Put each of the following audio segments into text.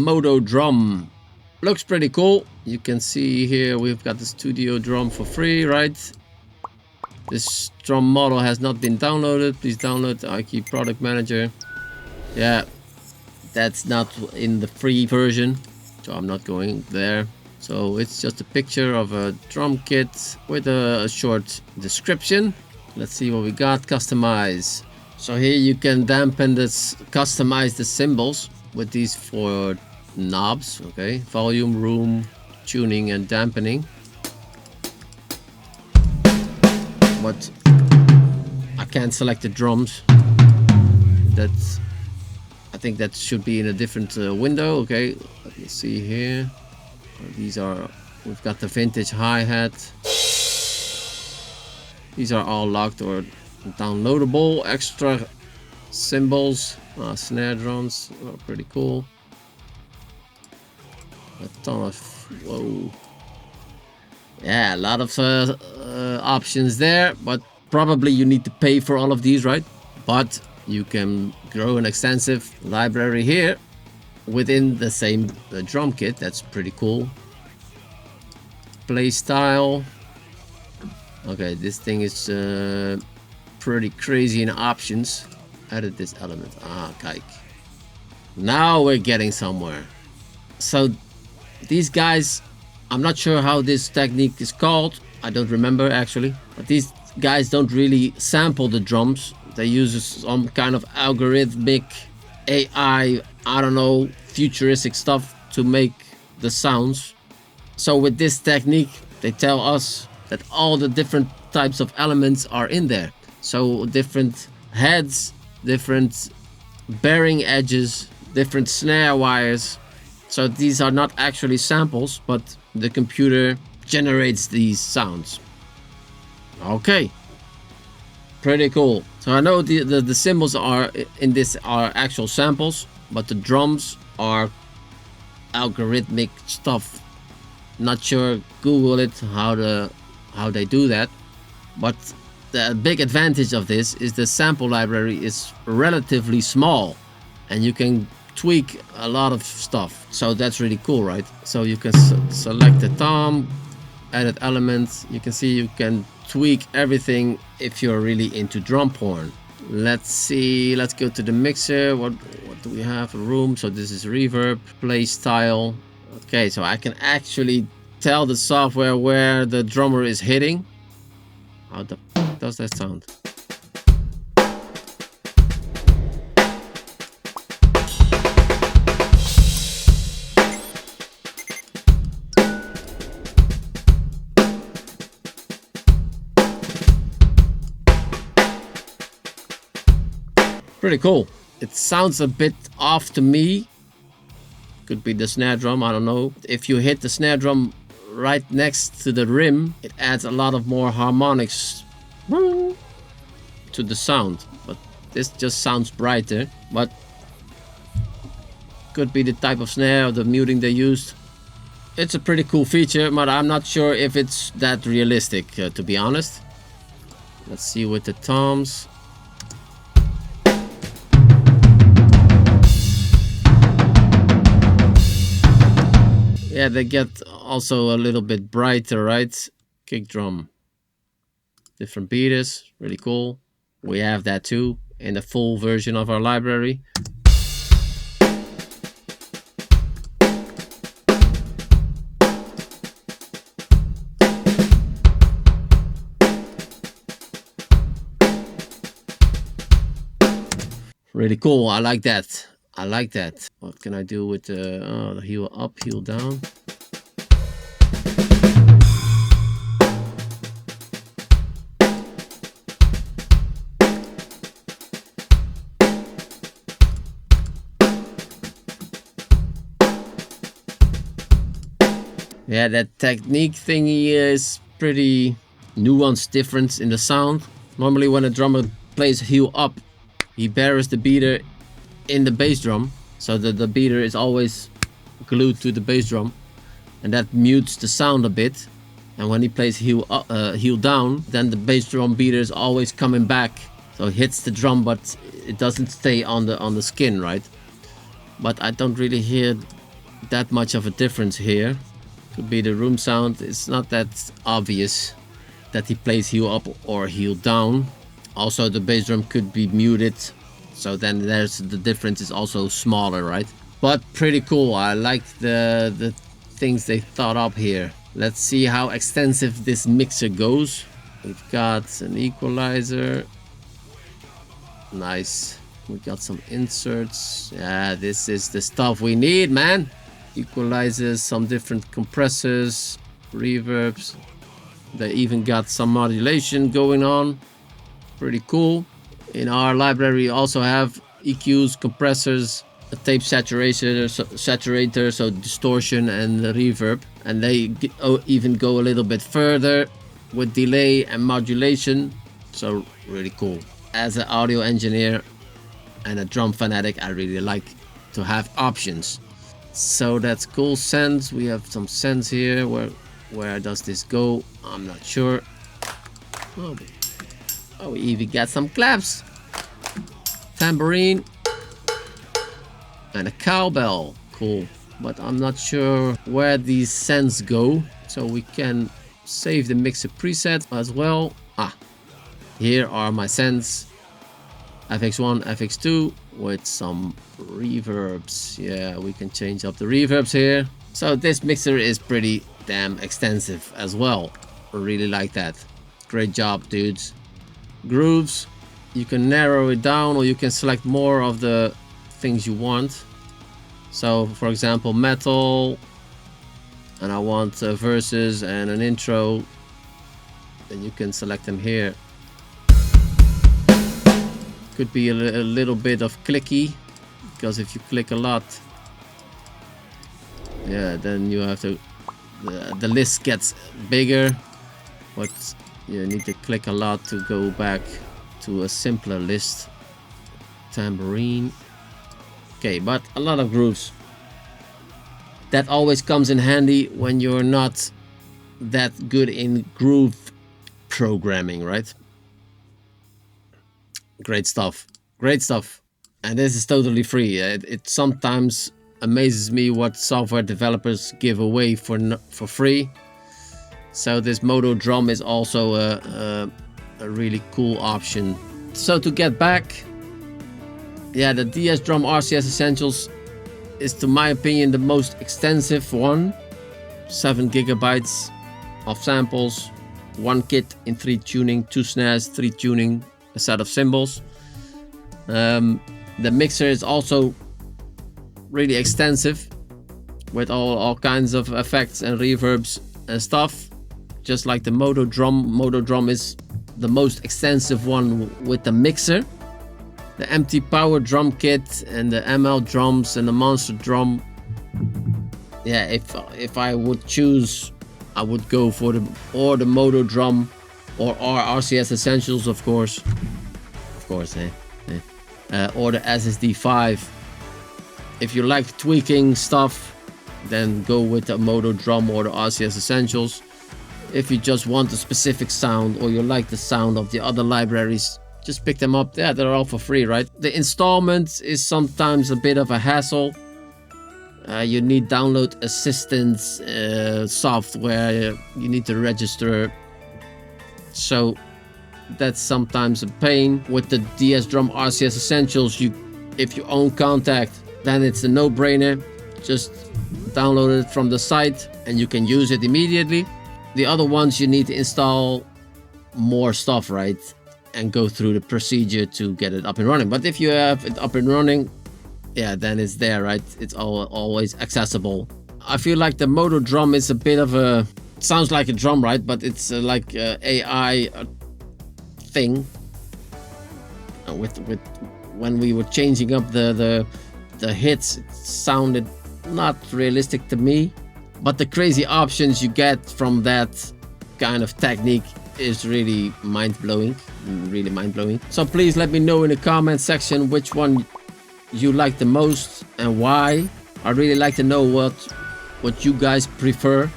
MODO Drum. Looks pretty cool. You can see here we've got the studio drum for free, right? This drum model has not been downloaded. Please download the IKEA Product Manager. Yeah, that's not in the free version, so I'm not going there. So it's just a picture of a drum kit with a short description. Let's see what we got. Customize. So here you can customize the cymbals with these 4 knobs. Okay, volume, room, tuning, and dampening. But I can't select the drums. I think that should be in a different window. Okay, let me see here. We've got the vintage hi-hat. These are all locked or downloadable. Extra cymbals, snare drums, pretty cool. A ton of, whoa. Yeah, a lot of options there, but probably you need to pay for all of these, right? But you can grow an extensive library here within the same drum kit. That's pretty cool. Play style. Okay, this thing is pretty crazy in options. Edit this element. Kijk. Now we're getting somewhere. So these guys, I'm not sure how this technique is called. I don't remember actually. But these guys don't really sample the drums. They use some kind of algorithmic AI, I don't know, futuristic stuff to make the sounds. So with this technique, they tell us that all the different types of elements are in there. So different heads, different bearing edges, different snare wires. So these are not actually samples, but the computer generates these sounds. Okay, pretty cool. So I know the cymbals are in this are actual samples, but the drums are algorithmic stuff. Not sure, Google it how they do that. But the big advantage of this is the sample library is relatively small and you can tweak a lot of stuff. So that's really cool, right? So you can select the tom, edit elements. You can see you can tweak everything if you're really into drum porn. Let's see, let's go to the mixer. What do we have? A room. So this is reverb, play style. Okay, so I can actually tell the software where the drummer is hitting. How the fuck does that sound? Pretty cool. It sounds a bit off to me. Could be the snare drum, I don't know. If you hit the snare drum right next to the rim, it adds a lot of more harmonics to the sound. But this just sounds brighter. But could be the type of snare or the muting they used. It's a pretty cool feature, but I'm not sure if it's that realistic, to be honest. Let's see with the toms. Yeah, they get also a little bit brighter, right? Kick drum. Different beaters, really cool. We have that too in the full version of our library. Really cool, I like that. I like that. What can I do with the heel up, heel down? Yeah, that technique thingy is pretty nuanced difference in the sound. Normally when a drummer plays heel up, he bears the beater in the bass drum, so that the beater is always glued to the bass drum, and that mutes the sound a bit. And when he plays heel up, heel down, then the bass drum beater is always coming back, so it hits the drum, but it doesn't stay on the skin, right? But I don't really hear that much of a difference here. Could be the room sound. It's not that obvious that he plays heel up or heel down. Also, the bass drum could be muted, so then there's the difference is also smaller, right? But pretty cool. I like the things they thought up here. Let's see how extensive this mixer goes. We've got an equalizer. Nice. We got some inserts. Yeah, this is the stuff we need, man. Equalizers, some different compressors, reverbs. They even got some modulation going on. Pretty cool. In our library we also have EQs, compressors, a tape saturator, so distortion and the reverb. And they even go a little bit further with delay and modulation. So really cool. As an audio engineer and a drum fanatic, I really like to have options. So that's cool. Sends, we have some sends here. Where does this go? I'm not sure. Oh, we even got some claps, tambourine, and a cowbell. Cool. But I'm not sure where these sends go. So we can save the mixer preset as well. Here are my sends. FX1, FX2 with some reverbs. Yeah, we can change up the reverbs here. So this mixer is pretty damn extensive as well. I really like that. Great job, dudes. Grooves, you can narrow it down or you can select more of the things you want. So for example, metal, and I want verses and an intro, then you can select them here. Could be a little bit of clicky, because if you click a lot, yeah, then you have to, the list gets bigger, but you need to click a lot to go back to a simpler list. Tambourine. Okay, but a lot of grooves. That always comes in handy when you're not that good in groove programming, right? Great stuff. Great stuff. And this is totally free. It sometimes amazes me what software developers give away for free. So this MODO Drum is also a really cool option. So to get back, yeah, the DS Drum RCS Essentials is, to my opinion, the most extensive one. 7 gigabytes of samples, 1 kit in 3 tuning, 2 snares, 3 tuning, a set of cymbals. The mixer is also really extensive with all kinds of effects and reverbs and stuff, just like the MODO Drum. MODO Drum is the most extensive one with the mixer. The empty power drum kit and the ML drums and the monster drum. Yeah, if I would choose, I would go for the MODO Drum or RCS Essentials, of course, or the SSD5. If you like tweaking stuff, then go with the MODO Drum or the RCS Essentials. If you just want a specific sound or you like the sound of the other libraries, just pick them up. Yeah, they're all for free, right? The installment is sometimes a bit of a hassle. You need download assistance software. You need to register. So that's sometimes a pain. With the DS Drum RCS Essentials, if you own Kontakt, then it's a no-brainer. Just download it from the site and you can use it immediately. The other ones, you need to install more stuff, right? And go through the procedure to get it up and running. But if you have it up and running, yeah, then it's there, right? It's always accessible. I feel like the MODO Drum is a bit of a, sounds like a drum, right? But it's like a AI thing. With when we were changing up the hits, it sounded not realistic to me. But the crazy options you get from that kind of technique is really mind-blowing. Really mind-blowing. So please let me know in the comment section which one you like the most and why. I'd really like to know what you guys prefer.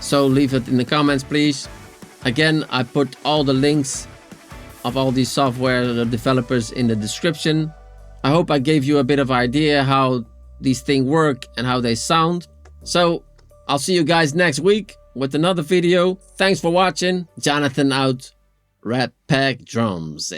So leave it in the comments, please. Again, I put all the links of all these software developers in the description. I hope I gave you a bit of idea how these things work and how they sound. So I'll see you guys next week with another video. Thanks for watching. Jonathan out. Red Pack Drums.